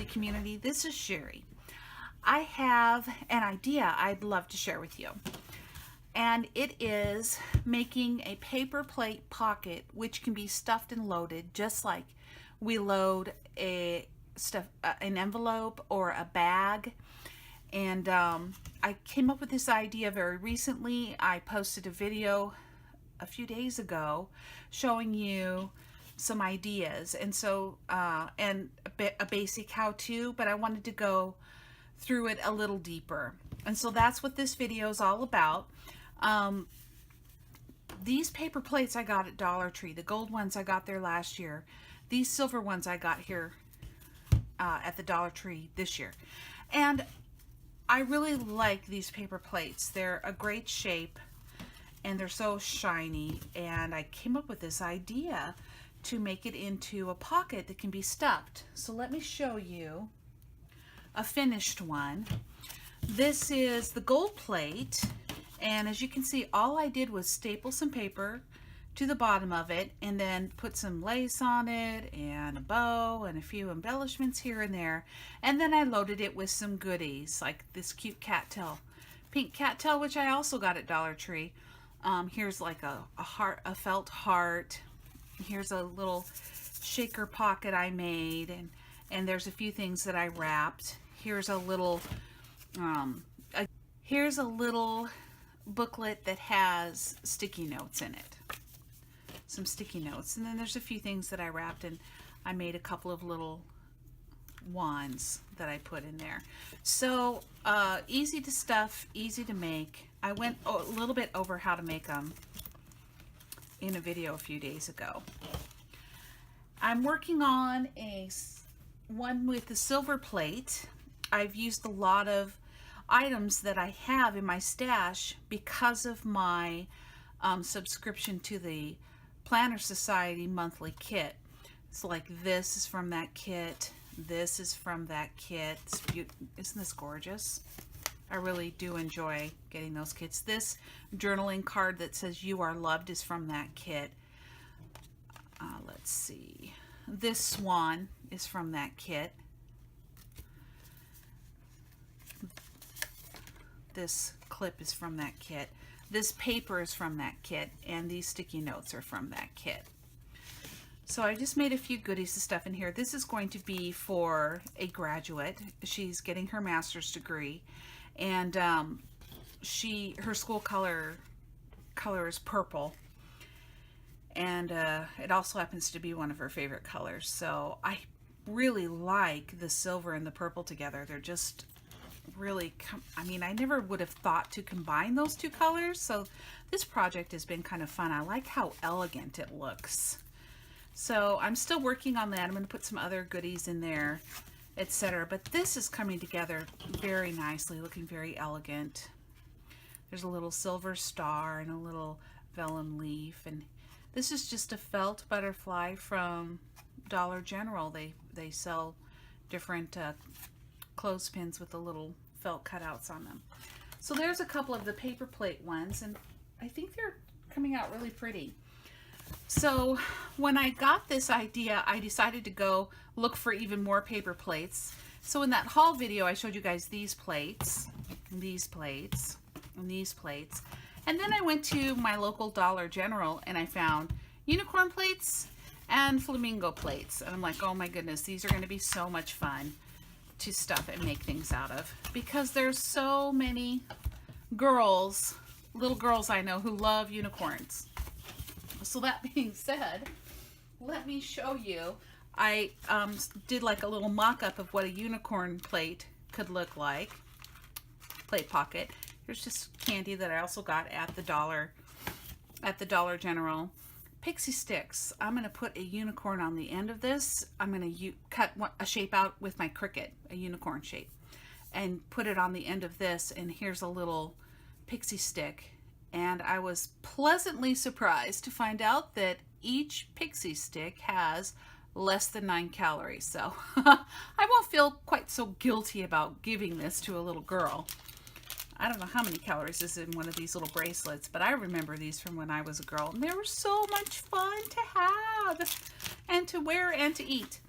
healthy community. This is Sherry. I have an idea I'd love to share with you, and it is making a paper plate pocket which can be stuffed and loaded just like we load an envelope or a bag. And I came up with this idea very recently. I posted a video a few days ago showing you some ideas, and so and a basic how-to, but I wanted to go through it a little deeper, and so that's what this video is all about. These paper plates I got at Dollar Tree. The gold ones I got there last year. These silver ones I got here at the Dollar Tree this year, and I really like these paper plates. They're a great shape and they're so shiny, and I came up with this idea to make it into a pocket that can be stuffed. So let me show you a finished one. This is the gold plate, and as you can see, all I did was staple some paper to the bottom of it and then put some lace on it and a bow and a few embellishments here and there, and then I loaded it with some goodies like this cute cattail, pink cattail, which I also got at Dollar Tree. Here's like a heart, a felt heart. Here's a little shaker pocket I made, and there's a few things that I wrapped. Here's a little booklet that has sticky notes in it, some sticky notes, and then there's a few things that I wrapped, and I made a couple of little wands that I put in there. So easy to stuff, easy to make. I went a little bit over how to make them in a video a few days ago. I'm working on one with the silver plate. I've used a lot of items that I have in my stash because of my subscription to the Planner Society monthly kit. So like this is from that kit, this is from that kit. Isn't this gorgeous? I really do enjoy getting those kits. This journaling card that says "You Are Loved" is from that kit. Let's see. This swan is from that kit. This clip is from that kit. This paper is from that kit, and these sticky notes are from that kit. So I just made a few goodies of stuff in here. This is going to be for a graduate. She's getting her master's degree, and her school color is purple, and it also happens to be one of her favorite colors. So I really like the silver and the purple together. They're just really, I mean, I never would have thought to combine those two colors, so this project has been kind of fun. I like how elegant it looks. So I'm still working on that. I'm going to put some other goodies in there, etc. But this is coming together very nicely, looking very elegant. There's a little silver star and a little vellum leaf, and this is just a felt butterfly from Dollar General. They sell different clothespins with the little felt cutouts on them. So there's a couple of the paper plate ones, and I think they're coming out really pretty. So when I got this idea, I decided to go look for even more paper plates. So in that haul video, I showed you guys these plates, these plates, and these plates. And then I went to my local Dollar General and I found unicorn plates and flamingo plates. And I'm like, oh my goodness, these are going to be so much fun to stuff and make things out of, because there's so many girls, little girls I know, who love unicorns. So that being said, let me show you. I did like a little mock-up of what a unicorn plate could look like. Plate pocket. Here's just candy that I also got at the Dollar General. Pixie sticks. I'm going to put a unicorn on the end of this. I'm going to cut a shape out with my Cricut, a unicorn shape, and put it on the end of this. And here's a little pixie stick. And I was pleasantly surprised to find out that each pixie stick has less than 9 calories. So I won't feel quite so guilty about giving this to a little girl. I don't know how many calories is in one of these little bracelets, but I remember these from when I was a girl, and they were so much fun to have and to wear and to eat.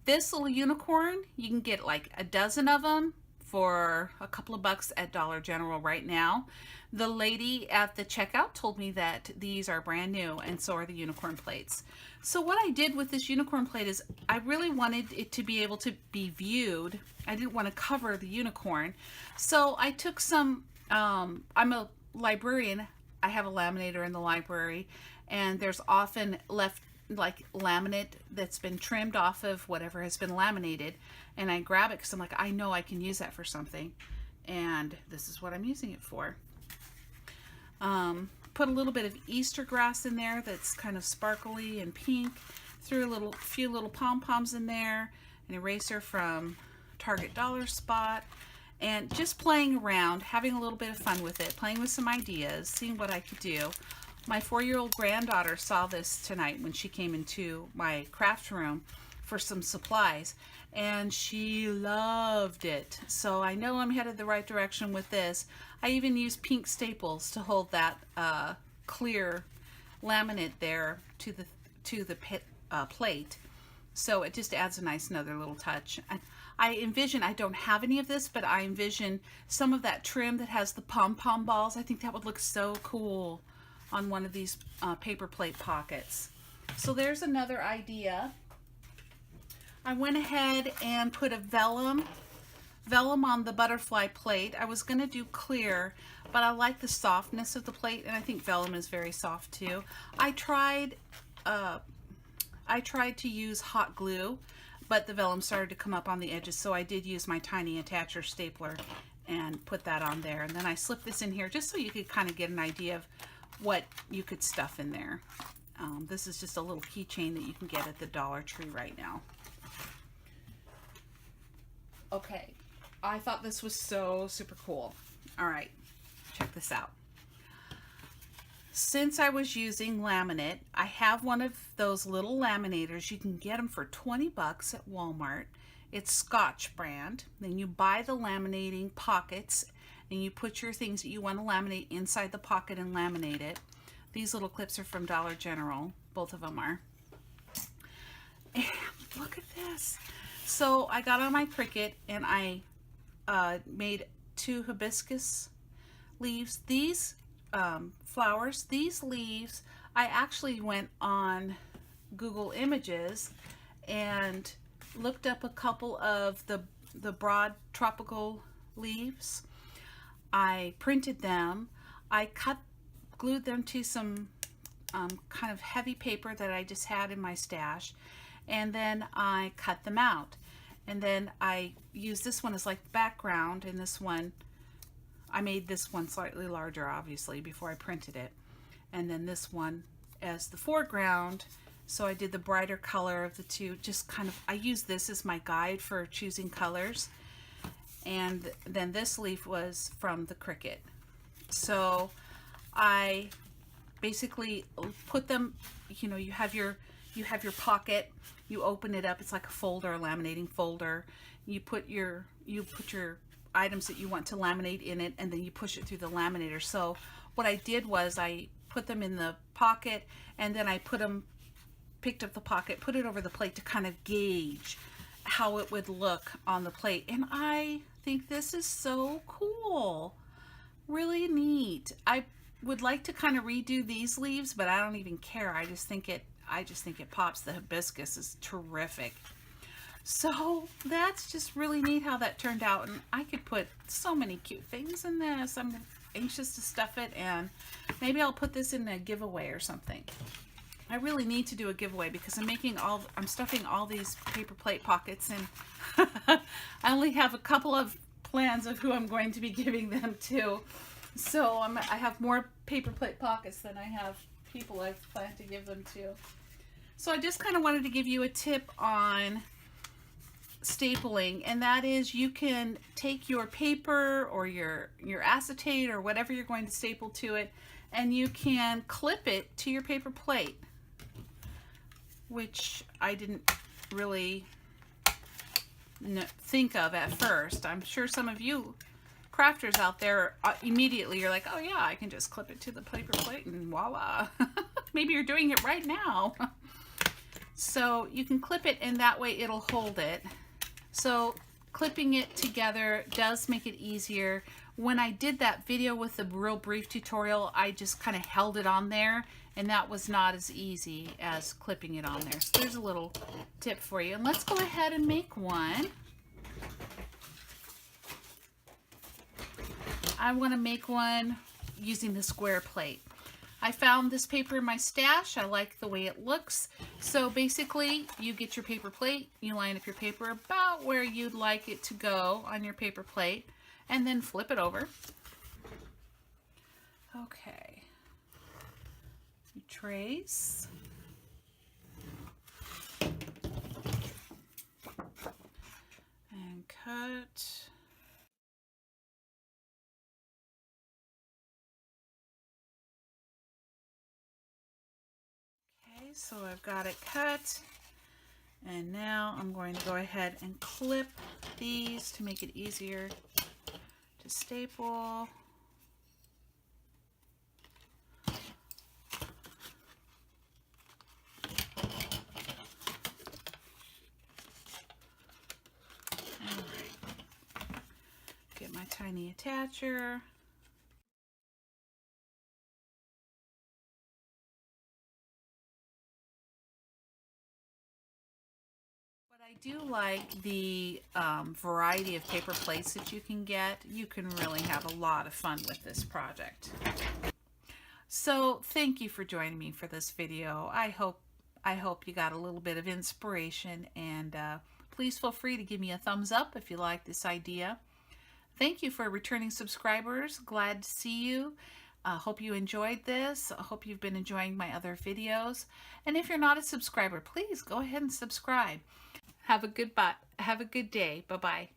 This little unicorn, you can get like a dozen of them for a couple of bucks at Dollar General right now. The lady at the checkout told me that these are brand new, and so are the unicorn plates. So what I did with this unicorn plate is I really wanted it to be able to be viewed. I didn't want to cover the unicorn. So I took some, I'm a librarian. I have a laminator in the library, and there's often left like laminate that's been trimmed off of whatever has been laminated, and I grab it because I'm like, I know I can use that for something, and this is what I'm using it for. Put a little bit of Easter grass in there that's kind of sparkly and pink. Threw a few little pom-poms in there, an eraser from Target Dollar Spot, and just playing around, having a little bit of fun with it, playing with some ideas, seeing what I could do. My 4-year-old granddaughter saw this tonight when she came into my craft room for some supplies, and she loved it. So I know I'm headed the right direction with this. I even used pink staples to hold that clear laminate there to the plate. So it just adds a nice another little touch. I envision, I don't have any of this, but I envision some of that trim that has the pom-pom balls. I think that would look so cool on one of these paper plate pockets. So there's another idea. I went ahead and put a vellum on the butterfly plate. I was going to do clear, but I like the softness of the plate, and I think vellum is very soft too. I tried to use hot glue, but the vellum started to come up on the edges, so I did use my tiny attacher stapler and put that on there. And then I slipped this in here just so you could kind of get an idea of what you could stuff in there. This is just a little keychain that you can get at the Dollar Tree right now. Okay, I thought this was so super cool. All right, check this out. Since I was using laminate, I have one of those little laminators. You can get them for 20 bucks at Walmart. It's Scotch brand. Then you buy the laminating pockets, and you put your things that you want to laminate inside the pocket and laminate it. These little clips are from Dollar General. Both of them are. And look at this. So I got on my Cricut and I made 2 hibiscus leaves. These flowers, these leaves, I actually went on Google Images and looked up a couple of the broad tropical leaves. I printed them. I glued them to some kind of heavy paper that I just had in my stash, and then I cut them out. And then I used this one as like the background, and this one, I made this one slightly larger obviously before I printed it, and then this one as the foreground. So I did the brighter color of the two, just kind of, I used this as my guide for choosing colors. And then this leaf was from the Cricut. So I basically put them, you know, you have your pocket, you open it up, it's like a folder, a laminating folder. You put your items that you want to laminate in it, and then you push it through the laminator. So what I did was I put them in the pocket, and then I picked up the pocket, put it over the plate to kind of gauge how it would look on the plate. And I think this is so cool. Really neat. I would like to kind of redo these leaves, but I don't even care. I just think it pops. The hibiscus is terrific. So that's just really neat how that turned out, and I could put so many cute things in this. I'm anxious to stuff it, and maybe I'll put this in a giveaway or something. I really need to do a giveaway because I'm stuffing all these paper plate pockets, and I only have a couple of plans of who I'm going to be giving them to. So I have more paper plate pockets than I have people I've planned to give them to. So I just kind of wanted to give you a tip on stapling, and that is you can take your paper or your acetate or whatever you're going to staple to it, and you can clip it to your paper plate, which I didn't really think of at first. I'm sure some of you crafters out there immediately you're like, oh yeah, I can just clip it to the paper plate and voila. Maybe you're doing it right now. So you can clip it and that way it'll hold it. So clipping it together does make it easier. When I did that video with the real brief tutorial, I just kind of held it on there, and that was not as easy as clipping it on there. So there's a little tip for you. And let's go ahead and make one. I want to make one using the square plate. I found this paper in my stash. I like the way it looks. So basically, you get your paper plate, you line up your paper about where you'd like it to go on your paper plate, and then flip it over. Okay. You trace. And cut. So I've got it cut, and now I'm going to go ahead and clip these to make it easier to staple. All right. Get my tiny attacher. I do like the variety of paper plates that you can get. You can really have a lot of fun with this project. So thank you for joining me for this video. I hope you got a little bit of inspiration, and please feel free to give me a thumbs up if you like this idea. Thank you for returning subscribers. Glad to see you. Hope you enjoyed this. I hope you've been enjoying my other videos. And if you're not a subscriber, please go ahead and subscribe. Have a good day. Bye-bye.